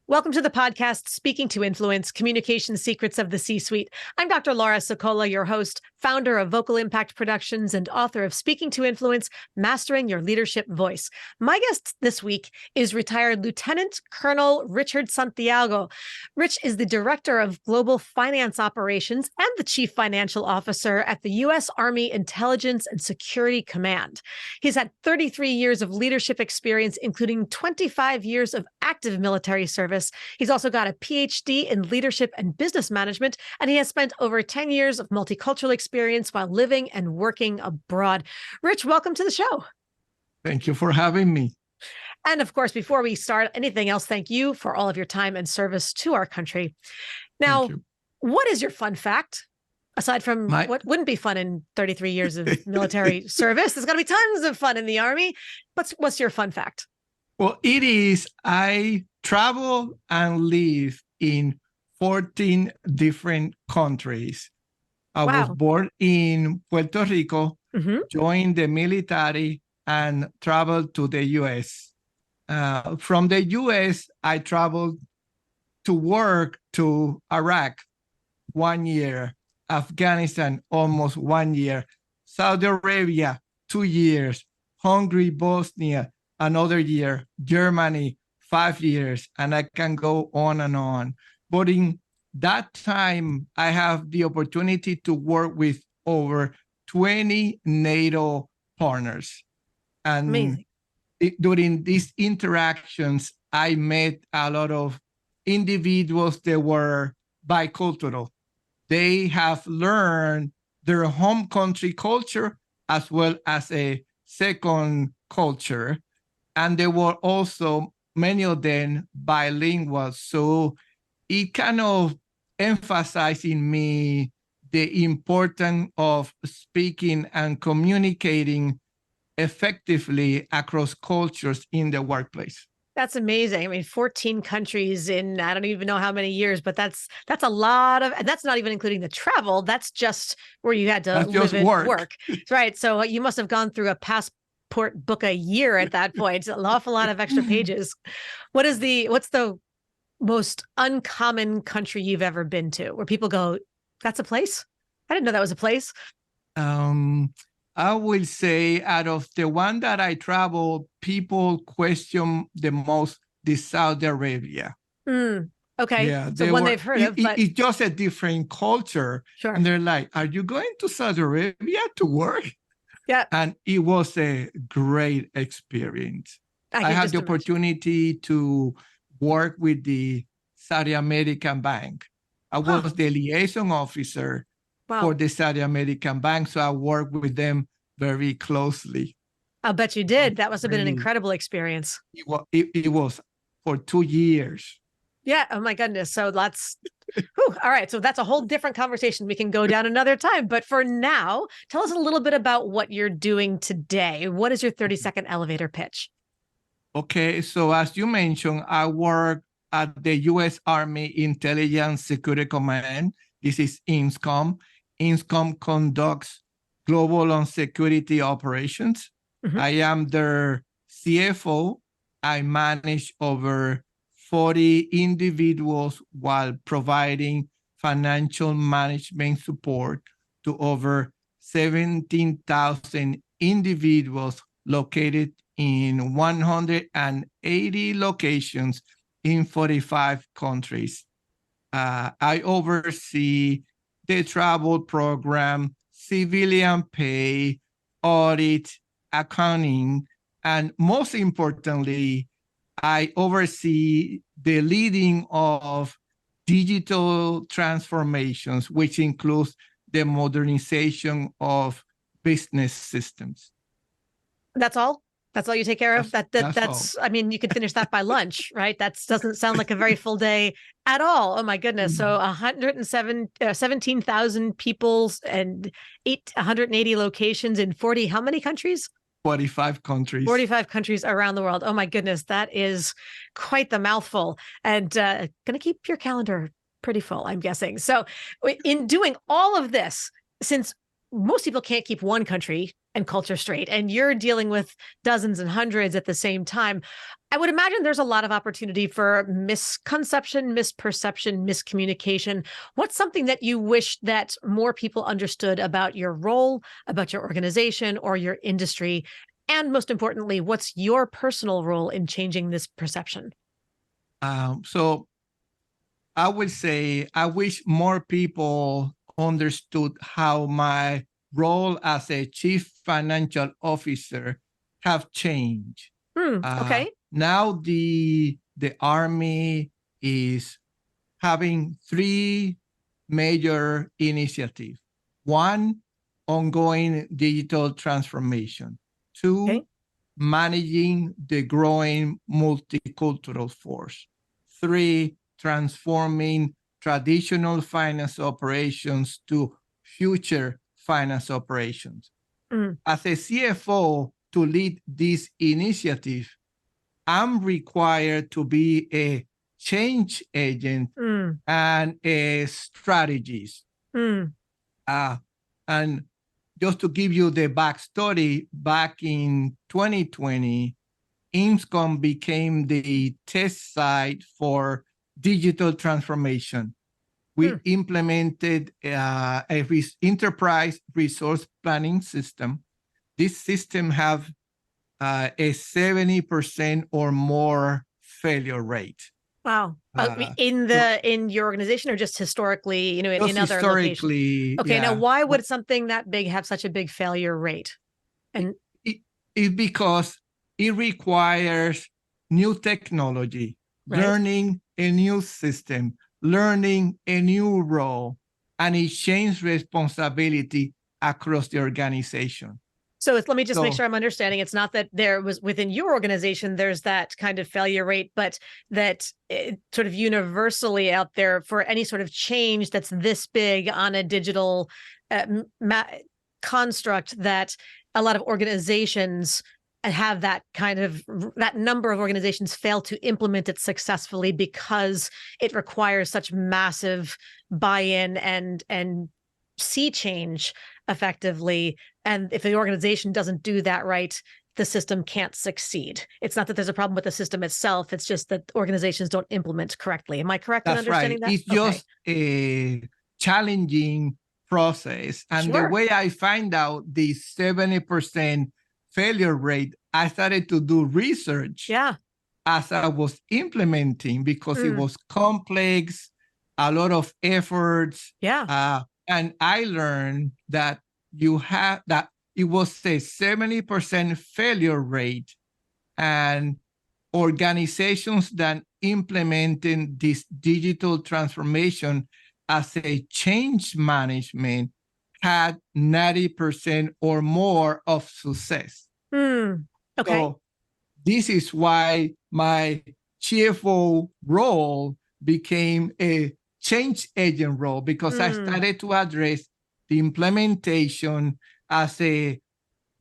Welcome to the podcast, Speaking to Influence, Communication Secrets of the C-Suite. I'm Dr. Laura Sicola, your host, founder of Vocal Impact Productions and author of Speaking to Influence, Mastering Your Leadership Voice. My guest this week is retired Lieutenant Colonel Richard Santiago. Rich is the Director of Global Finance Operations and the Chief Financial Officer at the U.S. Army Intelligence and Security Command. He's had 33 years of leadership experience, including 25 years of active military service. He's also got a PhD in leadership and business management, and he has spent over 10 years of multicultural experience while living and working abroad. Rich, welcome to the show. Thank you for having me. And of course, before we start anything else, thank you for all of your time and service to our country. Now, what is your fun fact? Aside from what wouldn't be fun in 33 years of military service, there's got to be tons of fun in the Army. What's your fun fact? Well, it is, I travel and live in 14 different countries. I was born in Puerto Rico, joined the military, and traveled to the U.S. From the U.S., I traveled to work to Iraq 1 year, Afghanistan almost 1 year, Saudi Arabia 2 years, Hungary, Bosnia another year, Germany 5 years, and I can go on and on. But in that time, I have the opportunity to work with over 20 NATO partners. And during these interactions, I met a lot of individuals that were bicultural. They have learned their home country culture as well as a second culture. And they were also, many of them, bilingual. So it kind of emphasized in me the importance of speaking and communicating effectively across cultures in the workplace. That's amazing. I mean, 14 countries in, I don't even know how many years, but that's a lot of, and that's not even including the travel. That's just where you had to live and work. Right. So you must have gone through a passport book a year at that point. An awful lot of extra pages. What's the most uncommon country you've ever been to where people go, that's a place? I didn't know that was a place. I will say out of the one that I travel, people question the most the Saudi Arabia. Okay. Yeah, so one they've heard of, but it's just a different culture. Sure. And they're like, are you going to Saudi Arabia to work? Yeah. And it was a great experience. I had the opportunity to work with the Saudi American Bank. I was the liaison officer for the Saudi American Bank, so I worked with them very closely. I'll bet you did. That must have been an incredible experience. It was for 2 years. Yeah. Oh my goodness. So that's, all right. So that's a whole different conversation. We can go down another time. But for now, tell us a little bit about what you're doing today. What is your 30-second elevator pitch? Okay. So as you mentioned, I work at the U.S. Army Intelligence Security Command. This is INSCOM. INSCOM conducts global and security operations. I am their CFO. I manage over 40 individuals while providing financial management support to over 17,000 individuals located in 180 locations in 45 countries. I oversee the travel program, civilian pay, audit, accounting, and most importantly, I oversee the leading of digital transformations, which includes the modernization of business systems. That's all? That's all you take care of? That's I mean, you could finish that by lunch, right? That doesn't sound like a very full day at all. Oh my goodness. So 17,000 people and 180 locations in 40, how many countries? 45 countries. 45 countries around the world. Oh my goodness. That is quite the mouthful, and going to keep your calendar pretty full, I'm guessing. So in doing all of this, since most people can't keep one country and culture straight, and you're dealing with dozens and hundreds at the same time. I would imagine there's a lot of opportunity for misconception, misperception, miscommunication. What's something that you wish that more people understood about your role, about your organization, or your industry? And most importantly, what's your personal role in changing this perception? So I would say I wish more people understood how my role as a chief financial officer have changed. Okay. Now the Army is having three major initiatives. One, ongoing digital transformation. Two, Okay. managing the growing multicultural force. Three, transforming traditional finance operations to future finance operations. As a CFO, to lead this initiative, I'm required to be a change agent and a strategist. And just to give you the backstory, back in 2020, INSCOM became the test site for digital transformation. We implemented enterprise resource planning system. This system have a 70% or more failure rate. Wow. In your organization, or just historically, in other locations? Okay. Now, why would something that big have such a big failure rate? And it's because it requires new technology, learning a new system, learning a new role, and it changes responsibility across the organization. So let me just make sure I'm understanding. It's not that there was within your organization, there's that kind of failure rate, but that sort of universally out there for any sort of change that's this big on a digital construct, that a lot of organizations have that number of organizations fail to implement it successfully because it requires such massive buy-in and sea change effectively. And if the organization doesn't do that right, the system can't succeed. It's not that there's a problem with the system itself. It's just that organizations don't implement correctly. Am I correct in understanding that? It's just a challenging process. And the way I find out the 70% failure rate, I started to do research as I was implementing, because it was complex, a lot of efforts. And I learned that it was a 70% failure rate, and organizations that implementing this digital transformation as a change management had 90% or more of success. Okay. So this is why my CFO role became a change agent role, because I started to address the implementation as a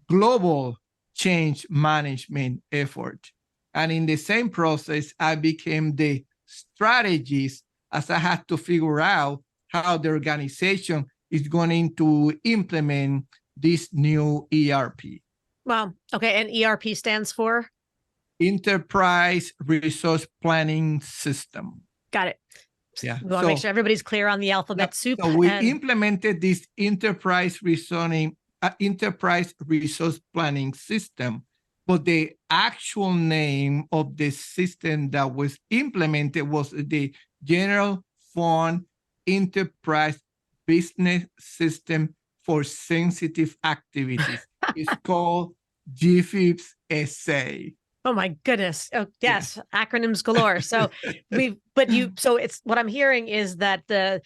global change management effort. And in the same process, I became the strategist, as I had to figure out how the organization is going to implement this new ERP. Wow. Okay. And ERP stands for? Enterprise Resource Planning System. Got it. We want to make sure everybody's clear on the alphabet soup. So we implemented this enterprise resource planning system, but the actual name of the system that was implemented was the General Fund Enterprise Business System for Sensitive Activities. It's called GFIPS-SA. Oh my goodness. Oh yes. Acronyms galore. So it's what I'm hearing is that the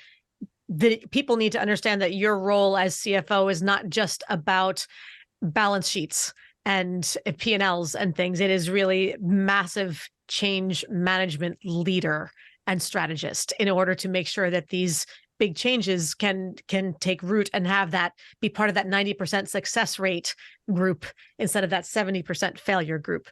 people need to understand that your role as CFO is not just about balance sheets and P&Ls and things. It is really massive change management leader and strategist, in order to make sure that these big changes can take root and have that be part of that 90% success rate group instead of that 70% failure group.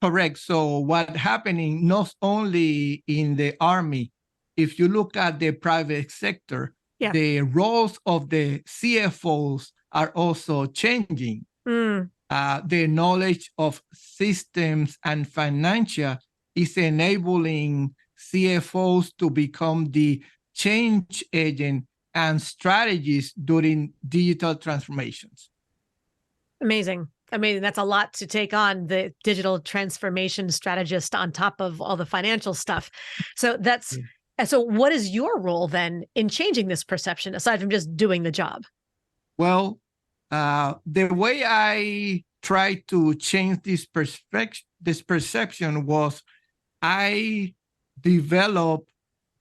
Correct. So what's happening not only in the Army, if you look at the private sector, the roles of the CFOs are also changing. Mm. The knowledge of systems and financial is enabling CFOs to become the change agent and strategists during digital transformations. Amazing. Amazing. That's a lot to take on, the digital transformation strategist on top of all the financial stuff. So so what is your role then in changing this perception aside from just doing the job? Well, the way I tried to change this perception was I developed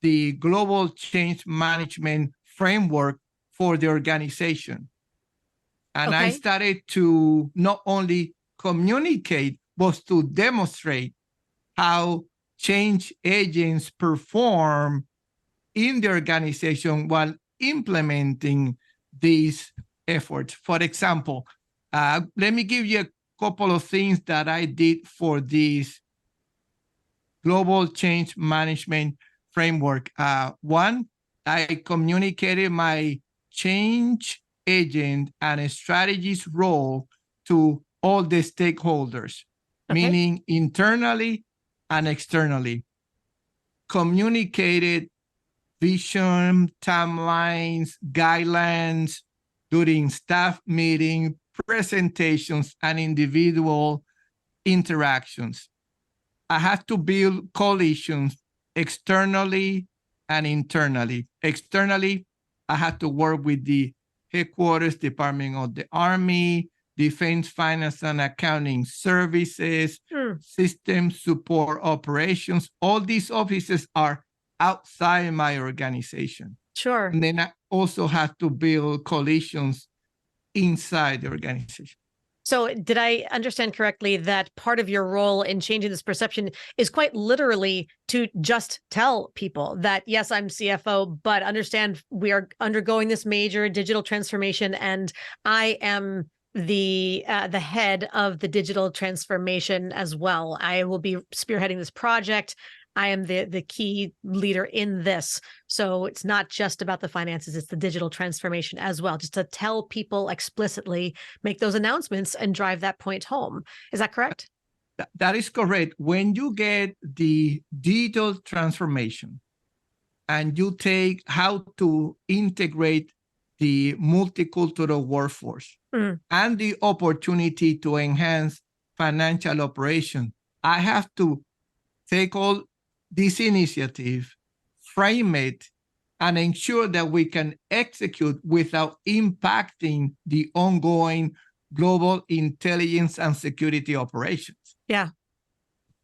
the global change management framework for the organization. And I started to not only communicate, but to demonstrate how change agents perform in the organization while implementing these efforts. For example, let me give you a couple of things that I did for this global change management framework. One, I communicated my change agent and a strategist role to all the stakeholders, meaning internally and externally. Communicated vision, timelines, guidelines during staff meetings, presentations, and individual interactions. I had to build coalitions externally and internally. Externally, I had to work with the headquarters, Department of the Army, Defense Finance and Accounting Services, System Support Operations. All these offices are outside my organization. Sure. And then I also had to build coalitions inside the organization. So did I understand correctly that part of your role in changing this perception is quite literally to just tell people that, yes, I'm CFO, but understand we are undergoing this major digital transformation and I am the head of the digital transformation as well. I will be spearheading this project. I am the key leader in this. So it's not just about the finances, it's the digital transformation as well, just to tell people explicitly, make those announcements and drive that point home. Is that correct? That is correct. When you get the digital transformation and you take how to integrate the multicultural workforce and the opportunity to enhance financial operation, I have to take all this initiative, frame it, and ensure that we can execute without impacting the ongoing global intelligence and security operations. Yeah.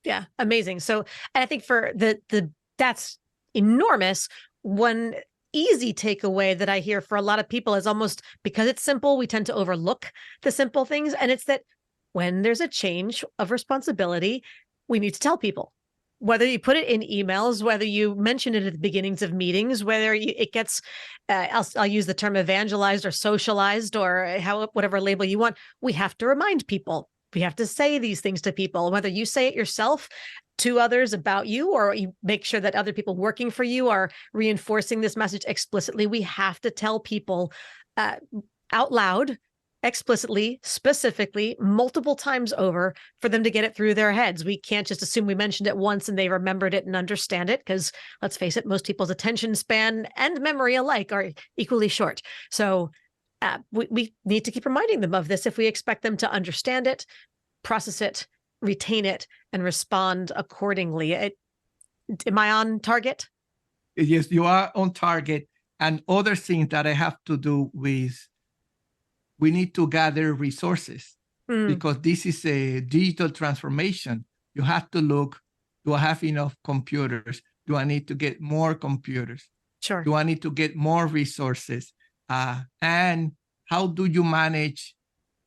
Yeah. Amazing. So, and I think for that's enormous. One easy takeaway that I hear for a lot of people is almost because it's simple, we tend to overlook the simple things. And it's that when there's a change of responsibility, we need to tell people. Whether you put it in emails, whether you mention it at the beginnings of meetings, whether it gets, I'll use the term evangelized or socialized or whatever label you want, we have to remind people. We have to say these things to people, whether you say it yourself to others about you, or you make sure that other people working for you are reinforcing this message explicitly. We have to tell people out loud, explicitly, specifically, multiple times over for them to get it through their heads. We can't just assume we mentioned it once and they remembered it and understand it, because let's face it, most people's attention span and memory alike are equally short. So we need to keep reminding them of this if we expect them to understand it, process it, retain it, and respond accordingly. Am I on target? Yes, you are on target. And other things that I have to do with, we need to gather resources because this is a digital transformation. You have to look, do I have enough computers? Do I need to get more computers? Sure. Do I need to get more resources? And how do you manage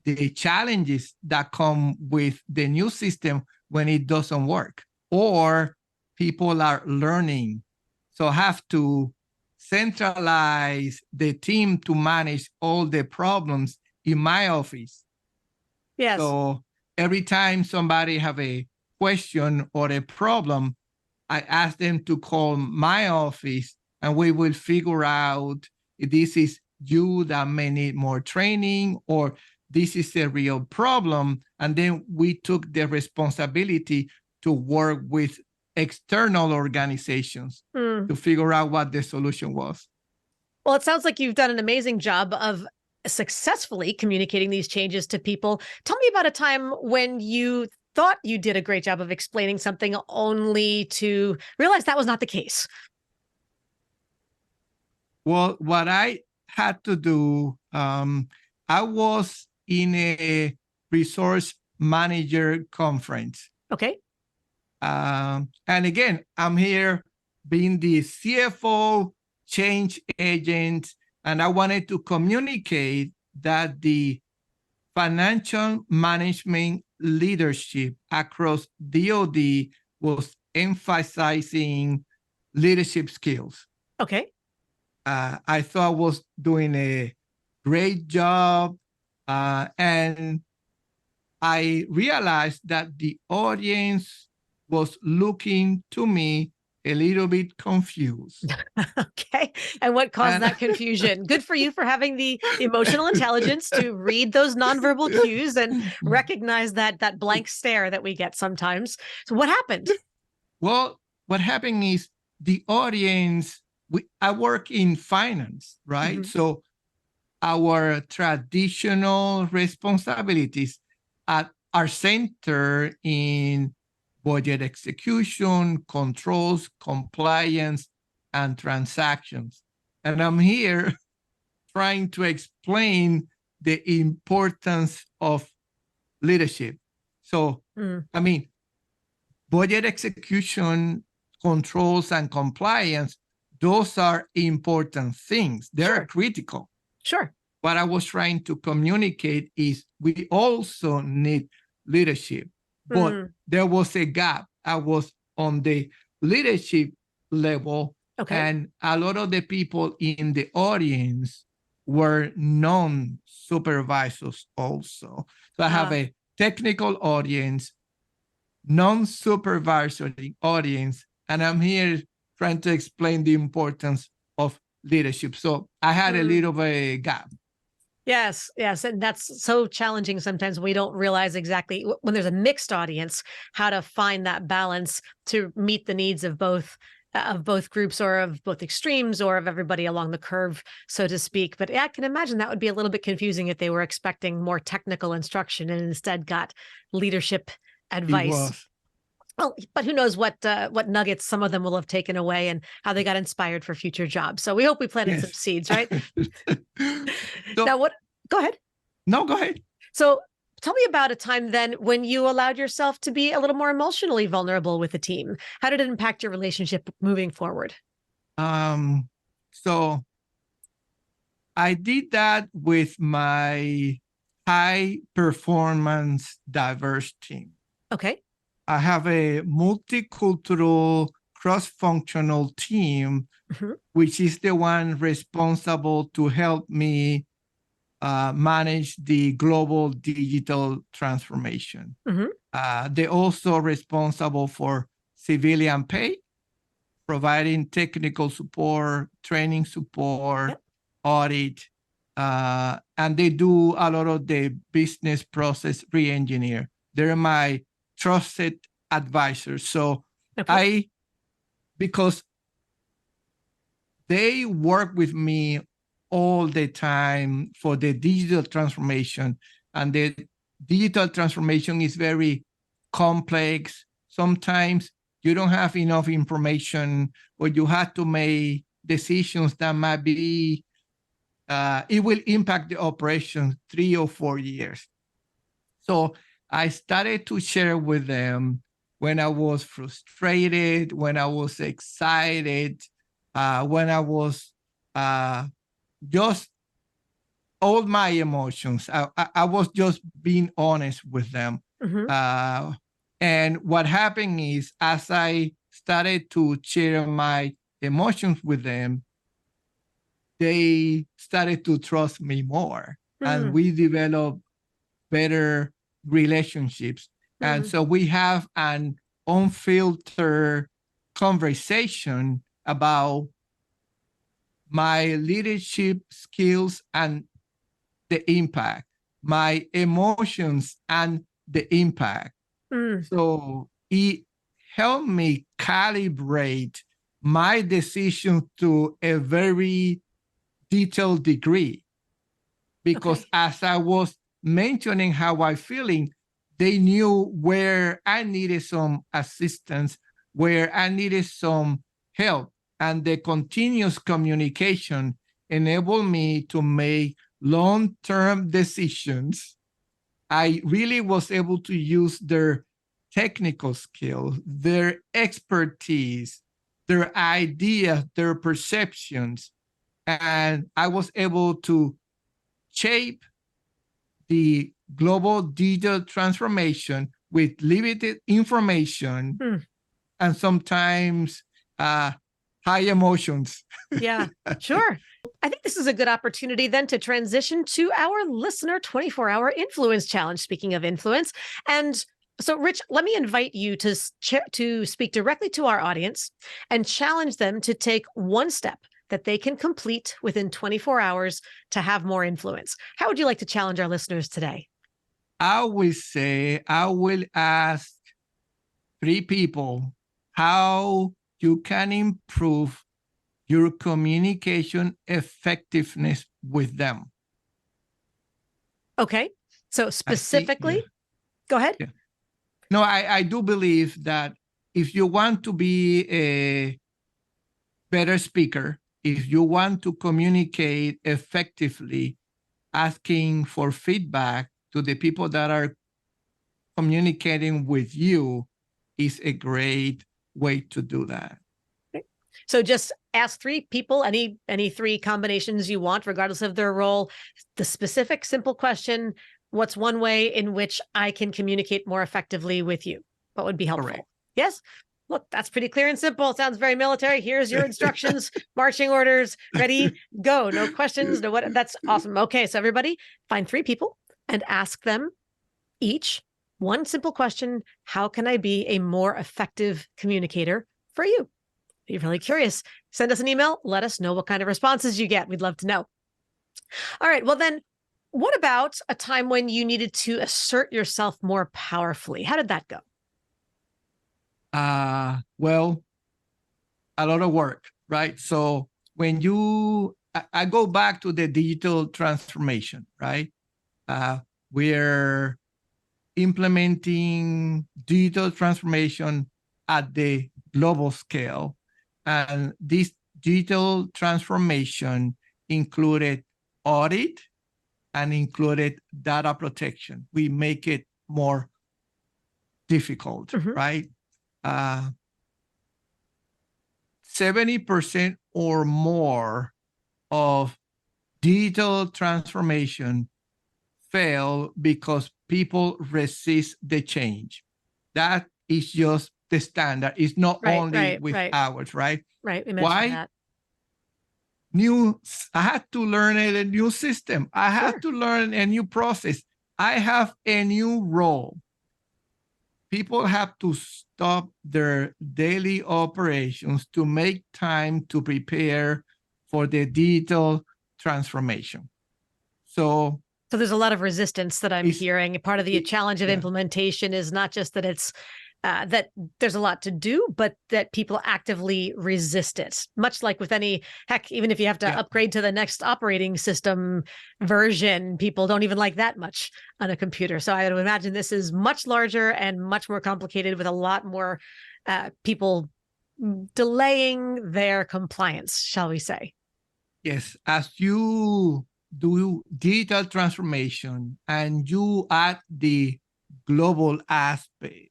the challenges that come with the new system when it doesn't work? Or people are learning. So I have to centralize the team to manage all the problems in my office. Yes. So every time somebody have a question or a problem, I ask them to call my office and we will figure out if this is you that may need more training, or this is a real problem. And then we took the responsibility to work with external organizations to figure out what the solution was. Well, it sounds like you've done an amazing job of successfully communicating these changes to people. Tell me about a time when you thought you did a great job of explaining something only to realize that was not the case. Well, what I had to do, I was in a resource manager conference. Okay. And again, I'm here being the CFO change agent, and I wanted to communicate that the financial management leadership across DoD was emphasizing leadership skills. Okay. I thought I was doing a great job, and I realized that the audience was looking to me a little bit confused. Okay. And what caused that confusion? Good for you for having the emotional intelligence to read those nonverbal cues and recognize that blank stare that we get sometimes. So what happened? Well, what happened is the audience, I work in finance, right? So our traditional responsibilities are centered in budget execution, controls, compliance, and transactions. And I'm here trying to explain the importance of leadership. So, I mean, budget execution, controls, and compliance, those are important things. They're critical. Sure. What I was trying to communicate is we also need leadership. But there was a gap. I was on the leadership level, and a lot of the people in the audience were non-supervisors also. So I have a technical audience, non-supervisory audience, and I'm here trying to explain the importance of leadership. So I had a little of a gap. Yes, yes. And that's so challenging. Sometimes we don't realize exactly when there's a mixed audience, how to find that balance to meet the needs of both groups, or of both extremes, or of everybody along the curve, so to speak. But I can imagine that would be a little bit confusing if they were expecting more technical instruction and instead got leadership advice. Well, but who knows what nuggets some of them will have taken away and how they got inspired for future jobs. So we hope we planted some seeds, right? Now, go ahead. No, go ahead. So tell me about a time then when you allowed yourself to be a little more emotionally vulnerable with the team. How did it impact your relationship moving forward? So I did that with my high performance diverse team. Okay. I have a multicultural, cross-functional team, which is the one responsible to help me manage the global digital transformation. They're also responsible for civilian pay, providing technical support, training support, audit, and they do a lot of the business process re-engineer. They're my trusted advisors. So because they work with me all the time for the digital transformation, and the digital transformation is very complex. Sometimes you don't have enough information, or you have to make decisions that might be, it will impact the operation 3 or 4 years. So I started to share with them when I was frustrated, when I was excited, when I was just all my emotions. I was just being honest with them. And what happened is, as I started to share my emotions with them, they started to trust me more. And we developed better relationships. And so we have an unfiltered conversation about my leadership skills and the impact, my emotions and the impact. So it helped me calibrate my decision to a very detailed degree. Because as I was mentioning how I'm feeling, they knew where I needed some assistance, where I needed some help. And the continuous communication enabled me to make long-term decisions. I really was able to use their technical skills, their expertise, their ideas, their perceptions. And I was able to shape the global digital transformation with limited information and sometimes high emotions. Yeah, sure. I think this is a good opportunity then to transition to our listener 24-hour influence challenge. Speaking of influence. And so, Rich, let me invite you to speak directly to our audience and challenge them to take one step that they can complete within 24 hours to have more influence. How would you like to challenge our listeners today? I will say, I will ask 3 people how you can improve your communication effectiveness with them. Okay. So specifically, go ahead. Yeah. No, I do believe that if you want to be a better speaker, if you want to communicate effectively, asking for feedback to the people that are communicating with you is a great way to do that. So just ask 3 people, any 3 combinations you want, regardless of their role. The specific, simple question: what's one way in which I can communicate more effectively with you? What would be helpful? Correct. Yes. Look, that's pretty clear and simple. It sounds very military. Here's your instructions, marching orders, ready, go. No questions. No what. That's awesome. Okay, so everybody find 3 people and ask them each one simple question: how can I be a more effective communicator for you? If you're really curious, send us an email. Let us know what kind of responses you get. We'd love to know. All right. Well, then, what about a time when you needed to assert yourself more powerfully? How did that go? Well, a lot of work, right? So when I go back to the digital transformation, right? We're implementing digital transformation at the global scale. And this digital transformation included audit and included data protection. We make it more difficult, right? 70% or more of digital transformation fail because people resist the change. That is just the standard. It's not only with ours, right? Right. We mentioned that. I had to learn a new system. I had to learn a new process. I have a new role. People have to stop their daily operations to make time to prepare for the digital transformation. So there's a lot of resistance that I'm hearing. Part of the challenge of implementation is not just that it's that there's a lot to do, but that people actively resist it. Much like with any, heck, even if you have to upgrade to the next operating system version, people don't even like that much on a computer. So I would imagine this is much larger and much more complicated, with a lot more people delaying their compliance, shall we say. Yes, as you do digital transformation and you add the global aspect,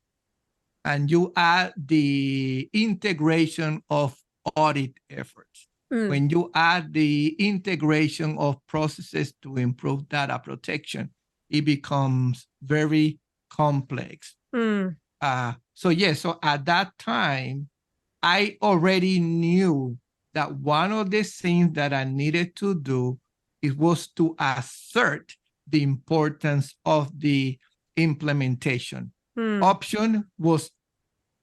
and you add the integration of audit efforts, when you add the integration of processes to improve data protection, it becomes very complex. So at that time, I already knew that one of the things that I needed to do, it was to assert the importance of the implementation.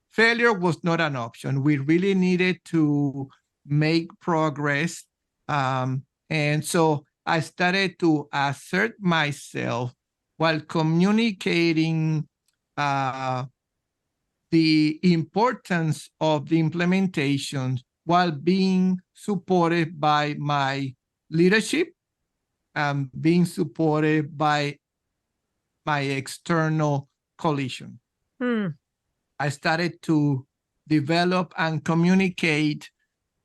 Failure was not an option. We really needed to make progress And so I started to assert myself while communicating the importance of the implementation while being supported by my leadership and being supported by my external coalition. I started to develop and communicate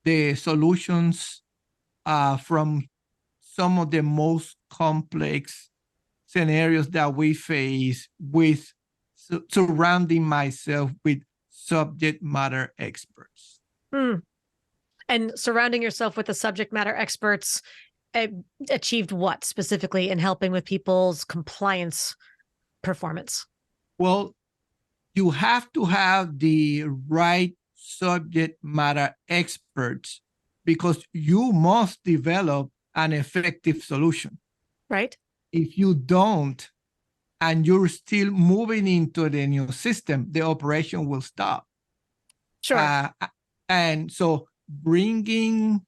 the solutions from some of the most complex scenarios that we face with surrounding myself with subject matter experts. And surrounding yourself with the subject matter experts achieved what specifically in helping with people's compliance performance? Well, you have to have the right subject matter experts because you must develop an effective solution. Right. If you don't, and you're still moving into the new system, the operation will stop. Sure. And so bringing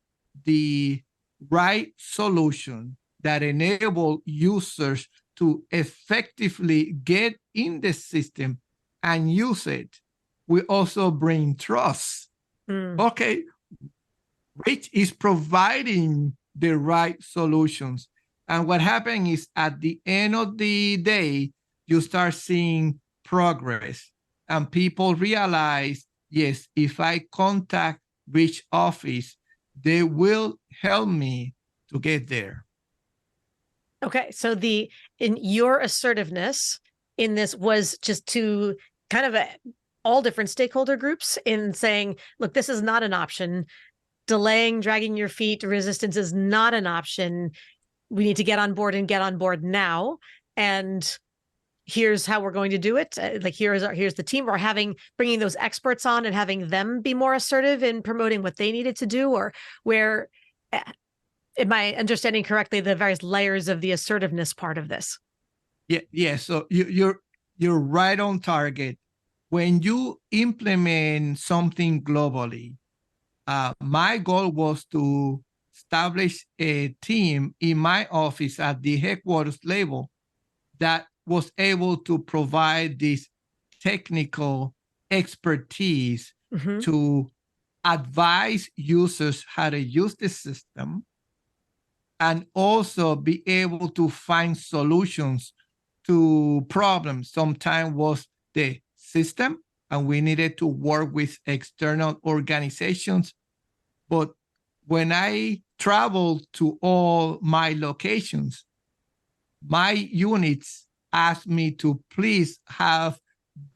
the right solution that enable users to effectively get in the system and use it, we also bring trust. Okay, Rich is providing the right solutions. And what happens is at the end of the day, you start seeing progress and people realize, yes, if I contact Rich office, they will help me to get there. Okay. So in your assertiveness in this was just to kind of all different stakeholder groups in saying, look, this is not an option. Delaying, dragging your feet, resistance is not an option. We need to get on board and get on board now. And here's how we're going to do it. Like here's the team. Or bringing those experts on and having them be more assertive in promoting what they needed to do, or where, am I understanding correctly the various layers of the assertiveness part of this? Yeah. So you're right on target. When you implement something globally, my goal was to establish a team in my office at the headquarters level that was able to provide this technical expertise to advise users how to use the system and also be able to find solutions to problems. Sometimes was the system, and we needed to work with external organizations. But when I traveled to all my locations, my units asked me to please have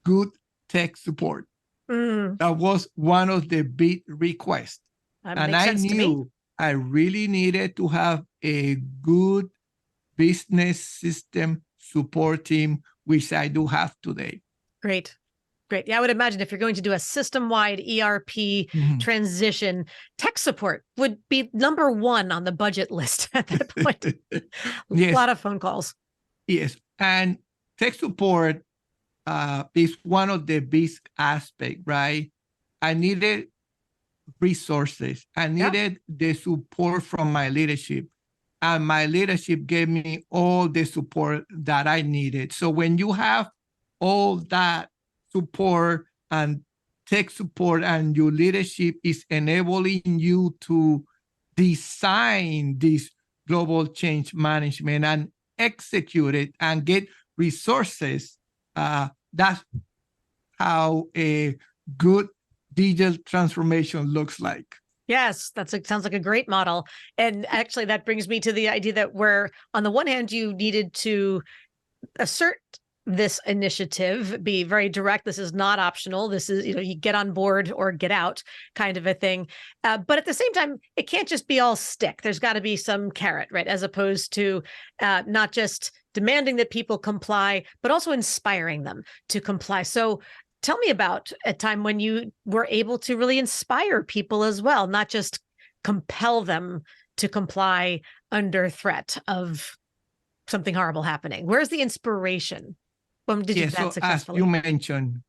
good tech support. That was one of the big requests. And I knew I really needed to have a good business system support team, which I do have today. Great. Yeah, I would imagine if you're going to do a system-wide ERP transition, tech support would be number one on the budget list at that point. Yes. A lot of phone calls. Yes. And tech support is one of the big aspects, right? I needed resources. I needed the support from my leadership. And my leadership gave me all the support that I needed. So when you have all that support and tech support and your leadership is enabling you to design this global change management and execute it and get resources, that's how a good digital transformation looks like. Yes, sounds like a great model. And actually, that brings me to the idea that where, on the one hand, you needed to assert this initiative, be very direct. This is not optional. This is, you get on board or get out kind of a thing. But at the same time, it can't just be all stick. There's got to be some carrot, right? As opposed to not just demanding that people comply, but also inspiring them to comply. So tell me about a time when you were able to really inspire people as well, not just compel them to comply under threat of something horrible happening. Where's the inspiration? When did you do that successfully? As you mentioned,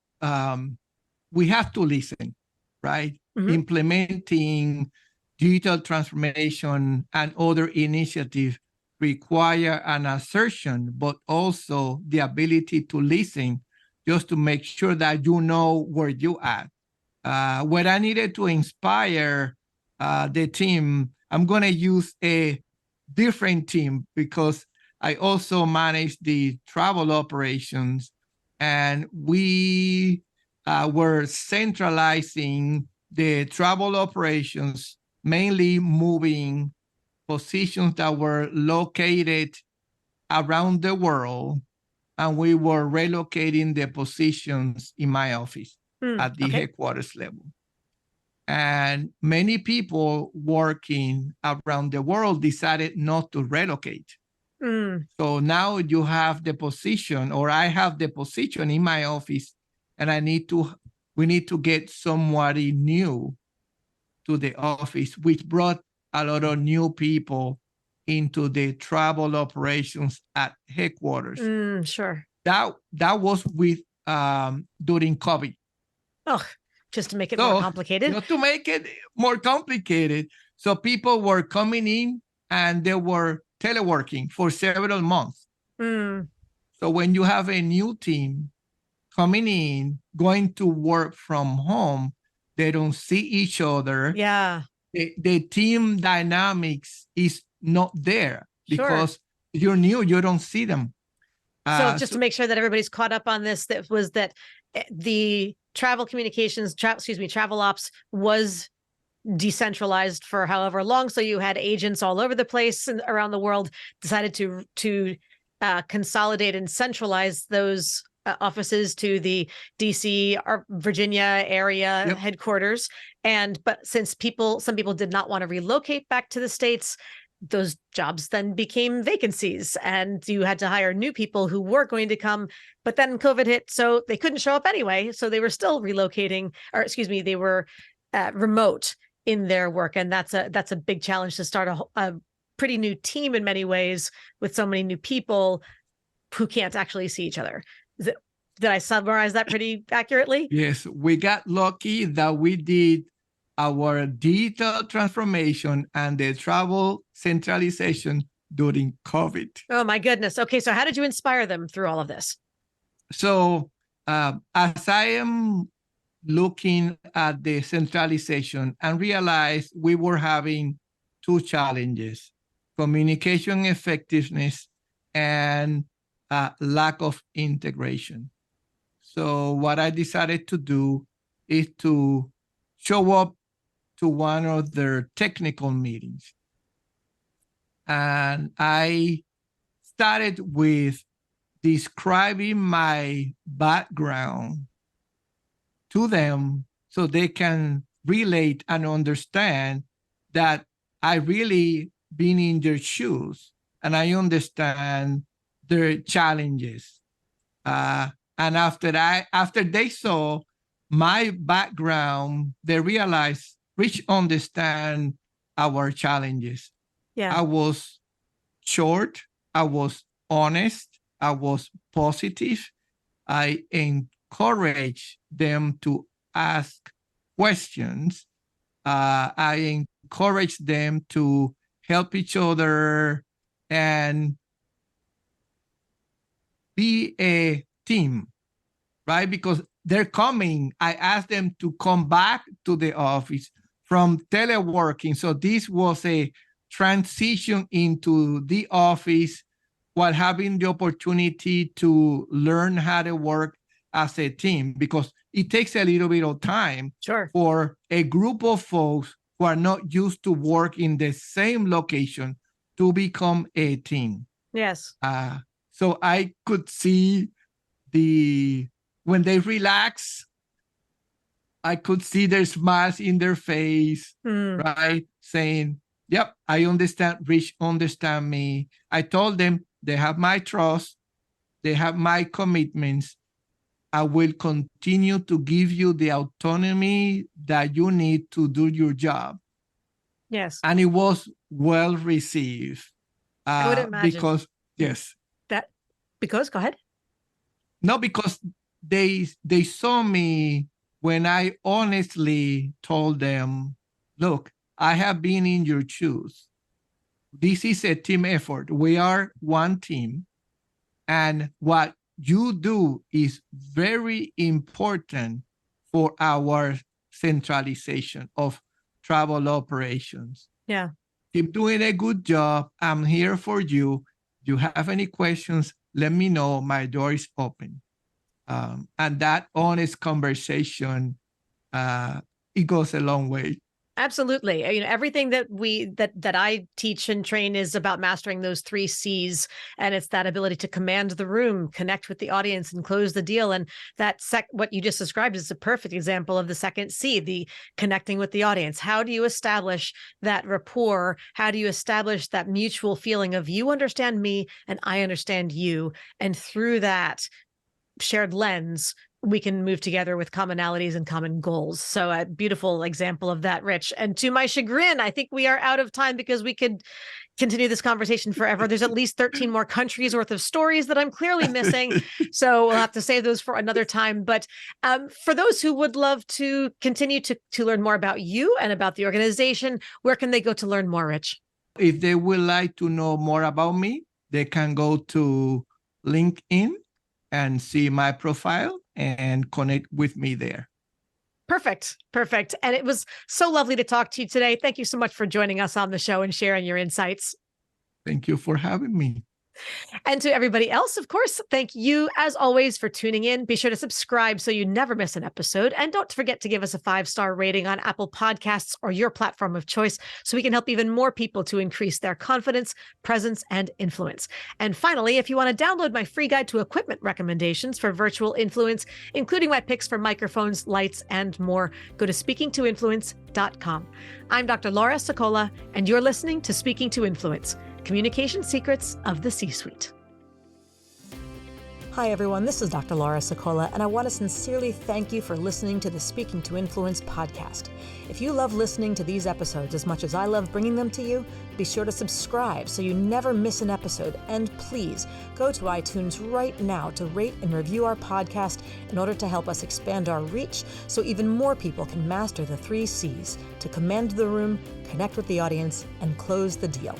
we have to listen, right? Implementing digital transformation and other initiatives require an assertion, but also the ability to listen just to make sure that you know where you at. When I needed to inspire the team, I'm going to use a different team because I also manage the travel operations, and we were centralizing the travel operations, mainly moving positions that were located around the world, and we were relocating the positions in my office at the headquarters level. And many people working around the world decided not to relocate. So now you have the position, or I have the position in my office, and we need to get somebody new to the office, which brought a lot of new people into the travel operations at headquarters. Sure. That was with during COVID. Oh, just to make it more complicated. Just to make it more complicated. So people were coming in and they were teleworking for several months. So when you have a new team coming in, going to work from home, they don't see each other. Yeah. The team dynamics is not there because you're new, you don't see them. So just to make sure that everybody's caught up on this, that the travel communications, travel ops was decentralized for however long. So you had agents all over the place and around the world, decided to consolidate and centralize those offices to the DC or Virginia area headquarters. But since some people did not want to relocate back to the States, those jobs then became vacancies, and you had to hire new people who were going to come. But then COVID hit, so they couldn't show up anyway. So they were still relocating, they were remote in their work. And that's a big challenge to start a pretty new team in many ways with so many new people who can't actually see each other. Did I summarize that pretty accurately? Yes, we got lucky that we did our digital transformation and the travel centralization during COVID. Oh my goodness. Okay, so how did you inspire them through all of this? So as I am looking at the centralization and realized we were having two challenges: communication effectiveness and lack of integration. So what I decided to do is to show up to one of their technical meetings. And I started with describing my background to them so they can relate and understand that I really been in their shoes and I understand their challenges. And after they saw my background, they realized Rich understand our challenges. Yeah. I was short, I was honest, I was positive. I encourage them to ask questions. I encourage them to help each other and be a team, right? Because they're coming. I asked them to come back to the office from teleworking. So this was a transition into the office while having the opportunity to learn how to work as a team, because it takes a little bit of time for a group of folks who are not used to work in the same location to become a team. Yes. So I could see when they relax, I could see their smiles in their face, right? Saying, yep, I understand, Rich understand me. I told them they have my trust, they have my commitments. I will continue to give you the autonomy that you need to do your job. Yes. And it was well received. I would imagine. Because go ahead. No, because they saw me when I honestly told them, look, I have been in your shoes. This is a team effort. We are one team. And what you do is very important for our centralization of travel operations. Yeah. Keep doing a good job. I'm here for you. If you have any questions, let me know. My door is open. And that honest conversation, it goes a long way. Absolutely. Everything that I teach and train is about mastering those 3 C's. And it's that ability to command the room, connect with the audience, and close the deal. And what you just described is a perfect example of the second C, the connecting with the audience. How do you establish that rapport? How do you establish that mutual feeling of you understand me and I understand you? And through that shared lens, we can move together with commonalities and common goals. So a beautiful example of that, Rich. And to my chagrin, I think we are out of time because we could continue this conversation forever. There's at least 13 more countries worth of stories that I'm clearly missing. So we'll have to save those for another time. But for those who would love to continue to learn more about you and about the organization, where can they go to learn more, Rich? If they would like to know more about me, they can go to LinkedIn and see my profile and connect with me there. Perfect. And it was so lovely to talk to you today. Thank you so much for joining us on the show and sharing your insights. Thank you for having me. And to everybody else, of course, thank you as always for tuning in. Be sure to subscribe so you never miss an episode. And don't forget to give us a 5-star rating on Apple Podcasts or your platform of choice so we can help even more people to increase their confidence, presence, and influence. And finally, if you want to download my free guide to equipment recommendations for virtual influence, including my picks for microphones, lights, and more, go to speakingtoinfluence.com. I'm Dr. Laura Sicola, and you're listening to Speaking to Influence, Communication Secrets of the C-Suite. Hi, everyone. This is Dr. Laura Sicola, and I want to sincerely thank you for listening to the Speaking to Influence podcast. If you love listening to these episodes as much as I love bringing them to you, be sure to subscribe so you never miss an episode. And please go to iTunes right now to rate and review our podcast in order to help us expand our reach so even more people can master the 3 C's to command the room, connect with the audience, and close the deal.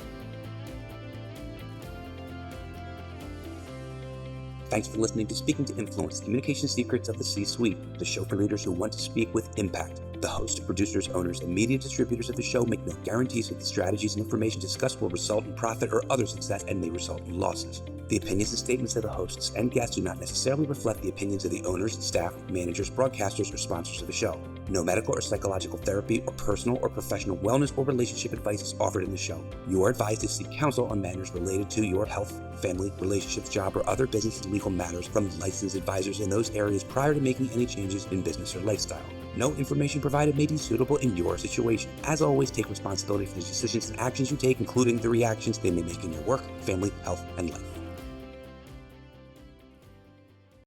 Thanks for listening to Speaking to Influence, Communication Secrets of the C-Suite, the show for leaders who want to speak with impact. The hosts, producers, owners, and media distributors of the show make no guarantees that the strategies and information discussed will result in profit or other success and may result in losses. The opinions and statements of the hosts and guests do not necessarily reflect the opinions of the owners, staff, managers, broadcasters, or sponsors of the show. No medical or psychological therapy or personal or professional wellness or relationship advice is offered in the show. You are advised to seek counsel on matters related to your health, family, relationships, job, or other business and legal matters from licensed advisors in those areas prior to making any changes in business or lifestyle. No information provided may be suitable in your situation. As always, take responsibility for the decisions and actions you take, including the reactions they may make in your work, family, health, and life.